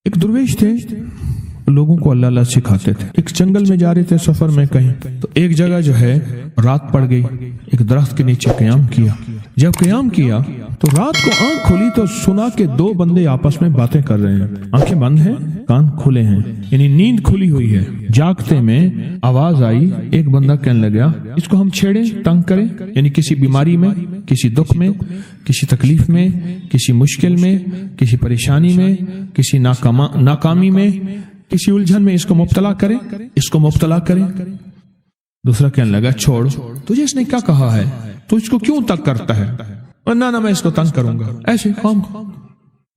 ایک درویش تھے، لوگوں کو اللہ اللہ سکھاتے تھے. ایک جنگل میں جا رہے تھے سفر میں کہیں، تو ایک جگہ جو ہے رات پڑ گئی. ایک درخت کے نیچے قیام کیا. جب قیام کیا تو رات کو آنکھ کھلی تو سنا کہ دو بندے آپس میں باتیں کر رہے ہیں. آنکھیں بند ہیں، کان کھلے ہیں، یعنی نیند کھلی ہوئی ہے. جاگتے میں آواز آئی، ایک بندہ کہنے لگا اس کو ہم چھیڑیں، تنگ کریں، یعنی کسی بیماری میں، کسی دکھ میں، کسی تکلیف میں، کسی مشکل میں، کسی پریشانی میں، کسی ناکامی میں، کسی الجھن میں اس کو مبتلا کریں، اس کو مبتلا کریں. دوسرا کہنے لگا چھوڑ، تجھے اس نے کیا کہا ہے، تو اس کو کیوں تنگ کرتا ہے؟ نہ میں اس کو تنگ کروں گا. ایسے خام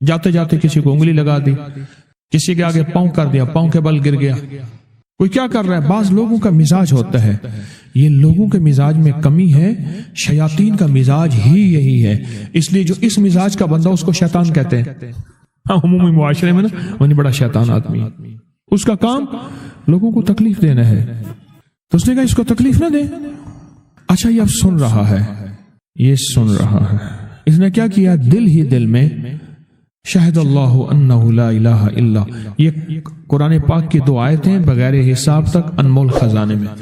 جاتے جاتے کسی کو انگلی لگا دی، کسی کے آگے پاؤں کر دیا، پاؤں کے بل گر گیا. کوئی کیا کر رہا ہے؟ بعض لوگوں کا مزاج ہوتا ہے، یہ لوگوں کے مزاج میں کمی ہے. شیاطین کا مزاج ہی یہی ہے، اس لیے جو اس مزاج کا بندہ اس کو شیطان کہتے ہیں. عمومی معاشرے میں نا وہ بڑا شیطان آدمی، اس کا کام لوگوں کو تکلیف دینا ہے. تو اس نے کہا اس کو تکلیف نہ دے. اچھا یہ اب سن رہا ہے، یہ سن رہا ہے. اس نے کیا کیا؟ دل ہی دل میں شہد اللہ انہ لا الہ الا. یہ قرآن پاک کی 2 آیتیں بغیر حساب تک انمول خزانے میں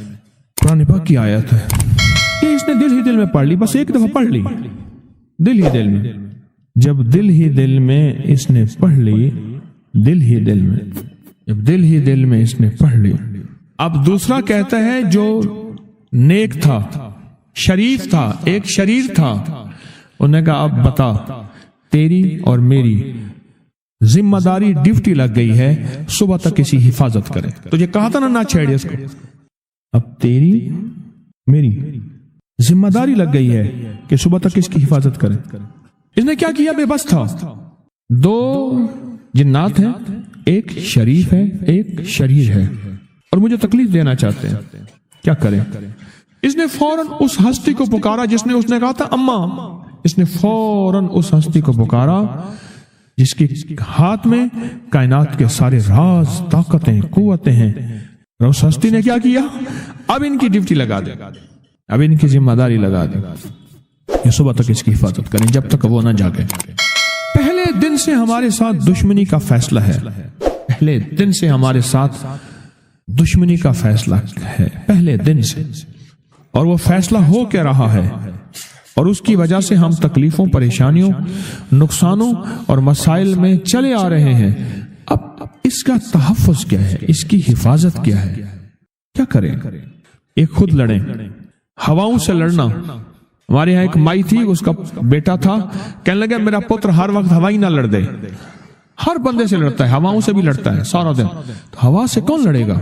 قرآن پاک کی آیت ہے. یہ اس نے دل ہی دل میں پڑھ لی، بس ایک دفعہ پڑھ لی دل ہی دل میں. جب دل ہی دل میں اس نے پڑھ لی، دل ہی دل میں، جب دل ہی دل میں اس نے پڑھ لی. اب دوسرا کہتا ہے جو نیک تھا، شریف تھا، ایک شریر تھا، انہوں نے کہا اب بتا، تیری اور میری ذمہ داری ڈیوٹی لگ گئی ہے، صبح تک کسی حفاظت کرے. تجھے کہا تھا نا نہ چھیڑے اس کو. اب تیری میری ذمہ داری لگ گئی ہے کہ صبح تک اس کی حفاظت کرے. اس نے کیا کیا؟ بے بس تھا. 2 جنات ہیں، ایک شریف ہے، ایک شریر ہے، اور مجھے تکلیف دینا چاہتے ہیں. کیا کریں؟ اس نے فوراً اس ہستی کو پکارا جس نے کہا تھا اماں. اس نے فوراً اس ہستی کو پکارا جس کے ہاتھ میں کائنات کے سارے راز، طاقتیں، قوتیں ہیں. اور اس ہستی نے کیا کیا؟ اب ان کی ڈیوٹی لگا دے، اب ان کی ذمہ داری لگا دے، یہ صبح تک اس کی حفاظت کریں جب تک وہ نہ جاگے. پہلے دن سے ہمارے ساتھ دشمنی کا فیصلہ ہے، پہلے دن سے ہمارے ساتھ دشمنی کا فیصلہ ہے، پہلے دن سے. اور وہ فیصلہ ہو کے رہا ہے، اور اس کی وجہ سے ہم تکلیفوں، پریشانیوں، نقصانوں اور مسائل میں چلے آ رہے ہیں. اب اس کا تحفظ کیا ہے؟ اس کی حفاظت کیا ہے؟ کیا کریں؟ ایک خود لڑیں. ہواؤں سے لڑنا. ہمارے یہاں ایک مائی تھی، اس کا بیٹا تھا، کہنے لگا میرا پتر ہر وقت ہوائی نہ لڑ دے. ہر بندے سے لڑتا ہے، ہواؤں سے بھی لڑتا ہے سارا دن. تو ہوا سے کون لڑے گا؟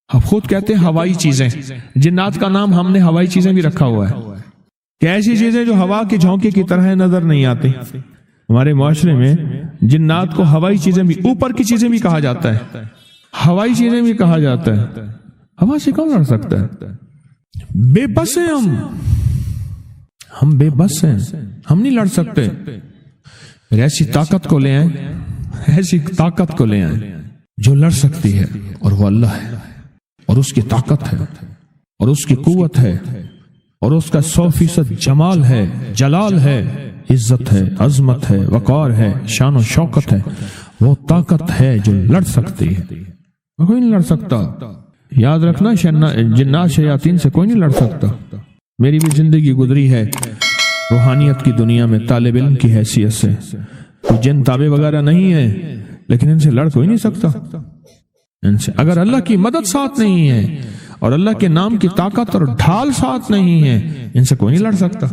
ہم خود کہتے ہیں ہوائی چیزیں. جنات کا نام ہم نے ہوائی چیزیں بھی رکھا ہوا ہے کہ ایسی چیزیں جو ہوا کے جھونکے کی طرح نظر نہیں آتی. ہمارے معاشرے میں جنات کو ہوائی چیزیں بھی، اوپر کی چیزیں بھی کہا جاتا ہے، ہوائی چیزیں بھی کہا جاتا ہے. ہوا سے کون لڑ سکتا ہے؟ بے بس ہیں ہم بے بس ہیں، ہم نہیں لڑ سکتے. ایسی طاقت کو لے آئیں، ایسی طاقت کو لے آئیں جو لڑ سکتی ہے، اور وہ اللہ ہے، اور اس کی طاقت ہے، اور اس کی قوت ہے، اور اس کا 100% جمال ہے، جلال ہے، عزت ہے، عظمت ہے، وقار ہے، شان و شوکت ہے. وہ طاقت ہے جو لڑ سکتی ہے، کوئی نہیں لڑ سکتا. یاد رکھنا جنات شیاطین سے کوئی نہیں لڑ سکتا. میری بھی زندگی گزری ہے روحانیت کی دنیا میں طالب علم کی حیثیت سے. کوئی جن تابع وغیرہ نہیں ہے، لیکن ان سے لڑ کوئی نہیں سکتا. ان سے اگر اللہ کی مدد ساتھ نہیں ہے اور اللہ کے نام کی طاقت اور ڈھال ساتھ نہیں ہے، ان سے کوئی نہیں لڑ سکتا.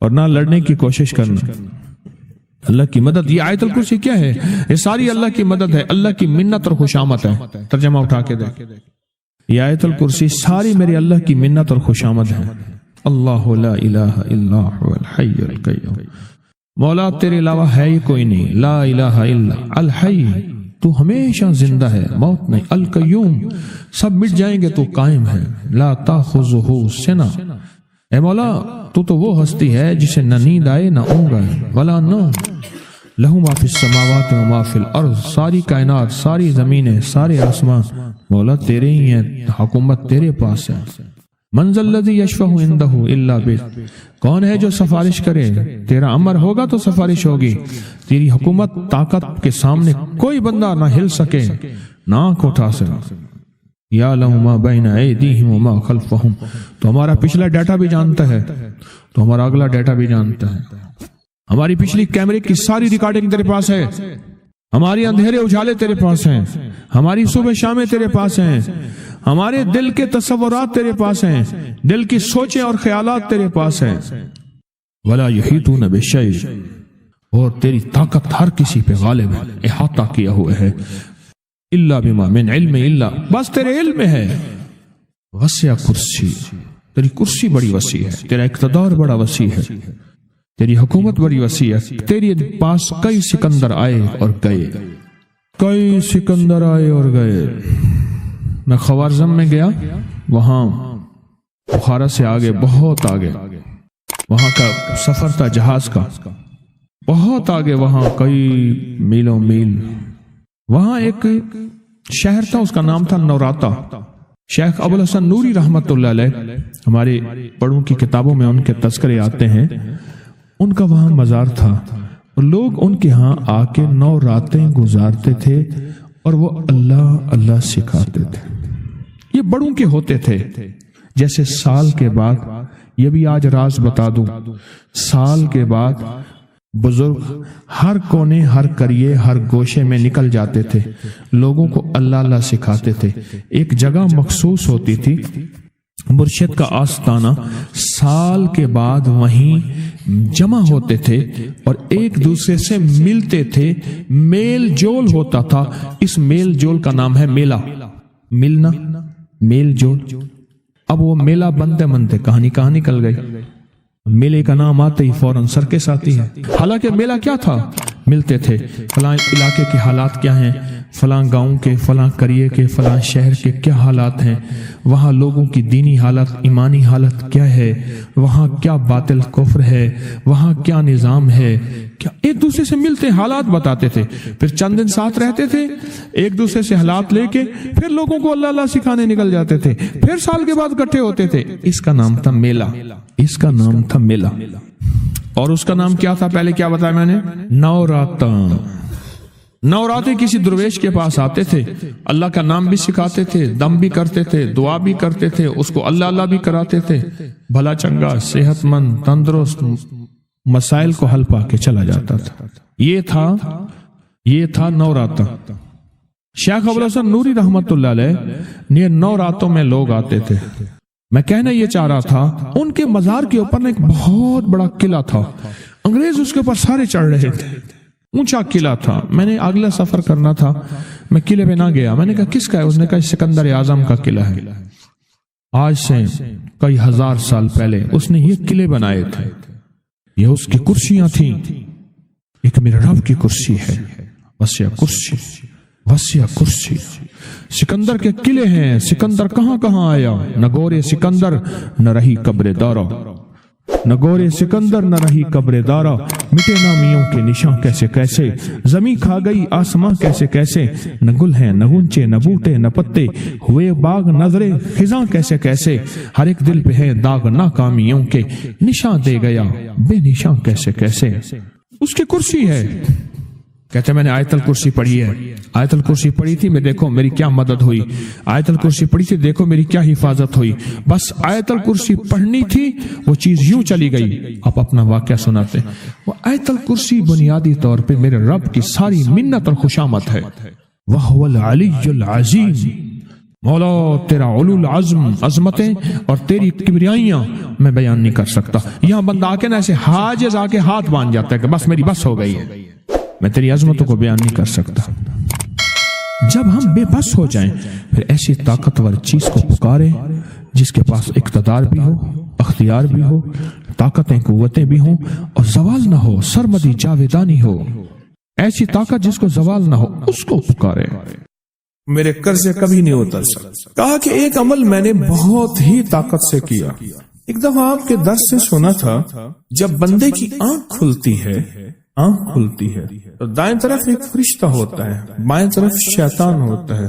اور نہ لڑنے کی کوشش کرنا. اللہ کی مدد، یہ آیت الکرسی کیا ہے؟ یہ ساری اللہ کی مدد ہے، اللہ کی منت اور خوشامد ہے. ترجمہ اٹھا کے دیکھ، یہ آیت الکرسی ساری میری اللہ کی منت اور خوشامد ہے. اللہ لا الہ الا هو الحی القیوم. مولا تیرے علاوہ ہے ہی کوئی نہیں. لا الہ الا الحی، تو ہمیشہ زندہ ہے، موت نہیں. القیوم، سب مٹ جائیں گے تو قائم ہے. لا تاخذہ سنہ، اے مولا تو وہ ہستی ہے جسے نہ نیند آئے نہ اونگ آئے. ولا نوم، لہ ما فی السماوات و ما فی الارض. ساری کائنات، ساری زمینیں، سارے آسمان مولا تیرے ہی ہیں، حکومت تیرے پاس ہے. من ذا الذی یشفع عندہ الا بإذنہ، کون ہے جو سفارش کرے؟ تیرا امر ہوگا تو سفارش ہوگی. تیری حکومت طاقت کے سامنے کوئی بندہ نہ ہل سکے، نہ آنکھ اٹھا سکے. یعلم ما بین ایدیہم وما خلفہم، تو ہمارا پچھلا ڈیٹا بھی جانتا ہے، تو ہمارا اگلا ڈیٹا بھی جانتا ہے. ہماری پچھلی کیمرے کی ساری ریکارڈنگ تیرے پاس ہے، ہماری اندھیرے اجالے تیرے پاس ہیں، ہماری صبح شامیں تیرے پاس ہیں، ہمارے دل کے تصورات تیرے پاس ہیں، دل کی سوچیں اور خیالات تیرے پاس ہیں. ولا یحیطون بشیء، اور تیری طاقت ہر کسی پہ غالب ہے، احاطہ کیا ہوا ہے. الا بما من علم، الا بس تیرے علم میں ہے. وسع کرسی، تیری کرسی بڑی وسیع ہے، تیرا اقتدار بڑا وسیع ہے، تیری حکومت بڑی وسیع ہے. تیری پاس کئی سکندر آئے اور گئے، کئی سکندر آئے اور گئے. میں خوارزم میں گیا، وہاں بخارا سے آگے، بہت آگے، وہاں کا سفر تھا جہاز کا، بہت آگے، وہاں کئی میلوں میل. وہاں ایک شہر تھا، اس کا نام تھا نوراتا. شیخ ابو الحسن نوری رحمت اللہ علیہ، ہمارے بڑوں کی کتابوں میں ان کے تذکرے آتے ہیں. ان کا وہاں مزار تھا اور لوگ ان کے ہاں آ کے 9 راتیں گزارتے تھے اور وہ اللہ اللہ سکھاتے تھے. یہ بڑوں کے ہوتے تھے. جیسے سال کے بعد، یہ بھی آج راز بتا دوں، سال کے بعد بزرگ ہر کونے، ہر کریے، ہر گوشے میں نکل جاتے تھے، لوگوں کو اللہ اللہ سکھاتے تھے. ایک جگہ مخصوص ہوتی تھی، مرشد کا آستانہ. سال کے بعد وہیں جمع ہوتے تھے اور ایک دوسرے سے ملتے تھے، میل جول ہوتا تھا. اس میل جول کا نام ہے میلہ. ملنا، میل جول. اب وہ میلہ بنتے بنتے کہانی کہاں نکل گئی. میلے کا نام آتے ہی فوراً سرکس آتی ہے. حالانکہ میلہ کیا تھا؟ ملتے تھے، فلاں علاقے کے حالات کیا ہیں، فلاں گاؤں کے، فلاں قریے کے، فلاں شہر کے کیا حالات ہیں، وہاں لوگوں کی دینی حالت، ایمانی حالت کیا ہے، وہاں کیا باطل کفر ہے، وہاں کیا نظام ہے، کیا ایک دوسرے سے ملتے حالات بتاتے تھے. پھر چند دن ساتھ رہتے تھے، ایک دوسرے سے حالات لے کے پھر لوگوں کو اللہ اللہ سکھانے نکل جاتے تھے. پھر سال کے بعد اکٹھے ہوتے تھے. اس کا نام تھا میلہ. اس کا نام تھا میلہ. اور اس کا نام کیا تھا؟ پہلے کیا بتایا میں نے؟ نوراتاں. نوراتے کسی درویش کے پاس آتے تھے، اللہ کا نام بھی سکھاتے تھے، دم بھی کرتے تھے، دعا بھی کرتے تھے، اس کو اللہ اللہ بھی کراتے تھے. بھلا چنگا، صحت مند، تندرست، مسائل کو حل پا کے چلا جاتا تھا. یہ تھا نوراتا. شیخ ابو الحسن نوری رحمت اللہ علیہ یہ 9 راتوں میں لوگ آتے تھے. میں کہنا یہ چاہ رہا تھا، ان کے مزار کے اوپر ایک بہت بڑا قلعہ تھا. انگریز اس کے اوپر سارے چڑھ رہے تھے. اونچا قلعہ تھا. میں نے اگلا سفر کرنا تھا، میں قلعے پہ نہ گیا. میں نے کہا کس کا ہے؟ اس نے کہا سکندر اعظم کا قلعہ ہے. آج سے کئی ہزار سال پہلے اس نے یہ قلعے بنائے تھے. یہ اس کی کرسیاں تھیں. ایک میرے رب کی کرسی ہے، وسیع کرسی، وسیع کرسی. سکندر کے قلعے ہیں. سکندر کہاں کہاں آیا؟ نہ گورے سکندر نہ رہی قبر دارا، نہ گورے سکندر نہ رہی قبر دارا. مٹے نامیوں کے نشان کیسے کیسے، زمین کھا گئی آسماں کیسے کیسے. نہ گل ہیں نہ گنچے نہ بوٹے نہ پتے، ہوئے باغ نظرے خزاں کیسے کیسے. ہر ایک دل پہ ہے داغ ناکامیوں کے، نشان دے گیا بے نشان کیسے کیسے. اس کی کرسی ہے. کہتے میں نے آیت الکرسی پڑھی ہے. آیت الکرسی پڑھی تھی، میں دیکھو میری کیا مدد ہوئی. آیت الکرسی پڑھی تھی، دیکھو میری کیا حفاظت ہوئی. بس آیت الکرسی پڑھنی تھی، وہ چیز یوں چلی گئی. آپ اپنا واقعہ سناتے ہیں. وہ آیت الکرسی بنیادی طور پہ میرے رب کی ساری منت اور خوشامد ہے. وَهُوَ الْعَلِيُّ الْعَظِيمُ. مولا تیرا علو العظم عظمتیں اور تیری کبریائیاں میں بیان نہیں کر سکتا. یہاں بندہ آ کے نا ایسے حاجز آ کے ہاتھ باندھ جاتا ہے کہ بس میری بس ہو گئی ہے، میں تیری عظمتوں کو بیان نہیں کر سکتا. جب ہم بے بس ہو جائیں پھر ایسی طاقتور چیز کو پکارے جس کے پاس اقتدار بھی ہو، اختیار بھی ہو، طاقتیں قوتیں بھی ہوں اور زوال نہ ہو، سرمدی جاویدانی ہو. ایسی طاقت جس کو زوال نہ ہو، اس کو پکارے. میرے قرضے کبھی نہیں اتر سکتے. کہا کہ ایک عمل میں نے بہت ہی طاقت سے کیا. ایک دفعہ آپ کے درس سے سنا تھا، جب بندے کی آنکھ کھلتی ہے تو دائیں طرف ایک فرشتہ ہوتا ہے، بائیں طرف شیطان ہوتا ہے.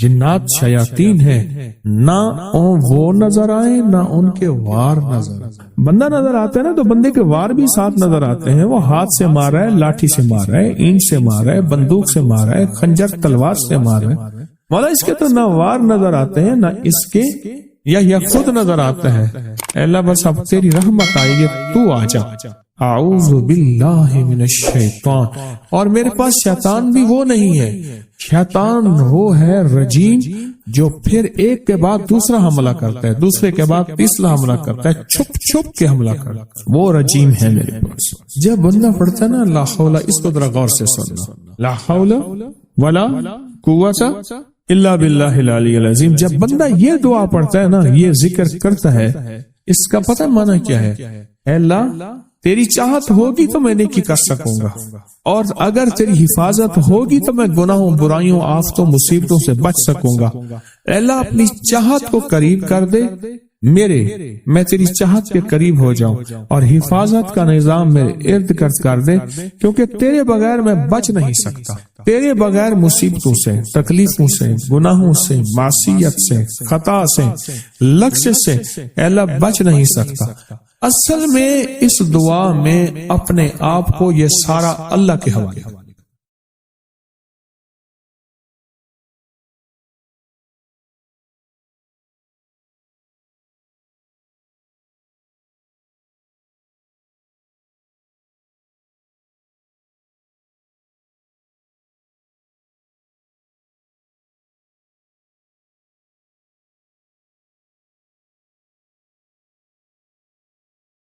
جنات شیاطین ہے، نہ وہ نظر آئے نہ ان کے وار نظر آئے۔ بندہ نظر آتا ہے نا تو بندے کے وار بھی ساتھ نظر آتے ہیں، وہ ہاتھ سے مار رہا ہے، لاٹھی سے مار رہا ہے، اینٹ سے مار رہا ہے، بندوق سے مار رہا ہے، خنجر تلوار سے مار رہا ہے۔ مولا اس کے تو نہ وار نظر آتے ہیں نہ اس کے یا خود نظر آتا ہے۔ اے اللہ بس اب تیری رحمت آئے گی، تو آ جا۔ اعوذ باللہ من الشیطان، اور میرے پاس شیطان بھی وہ نہیں ہے، شیطان وہ ہے رجیم جو پھر ایک کے بعد دوسرا حملہ کرتا ہے، دوسرے کے بعد تیسرا حملہ کرتا ہے، چھپ چھپ کے حملہ کرتا ہے، وہ رجیم ہے میرے پاس۔ جب بندہ پڑھتا ہے نا لا حول، اس کو ذرا غور سے سننا، لا حول ولا قوت الا باللہ العلی العظیم، جب بندہ یہ دعا پڑھتا ہے نا، یہ ذکر کرتا ہے، اس کا پتہ معنی کیا ہے؟ اے اللہ تیری چاہت ہوگی تو میں نیکی کر سکوں گا، اور اگر تیری حفاظت ہوگی تو میں گناہوں، برائیوں، آفتوں، مصیبتوں سے بچ سکوں گا۔ اے اللہ اپنی چاہت کو قریب کر دے میرے، میں تیری چاہت کے قریب ہو جاؤں، اور حفاظت کا نظام میرے ارد گرد کر دے، کیونکہ تیرے بغیر میں بچ نہیں سکتا، تیرے بغیر مصیبتوں سے، تکلیفوں سے، گناہوں سے، معصیت سے، خطا سے، لغزش سے اے اللہ بچ نہیں سکتا۔ اصل میں اس دعا میں اپنے آپ کو یہ سارا اللہ کے حوالے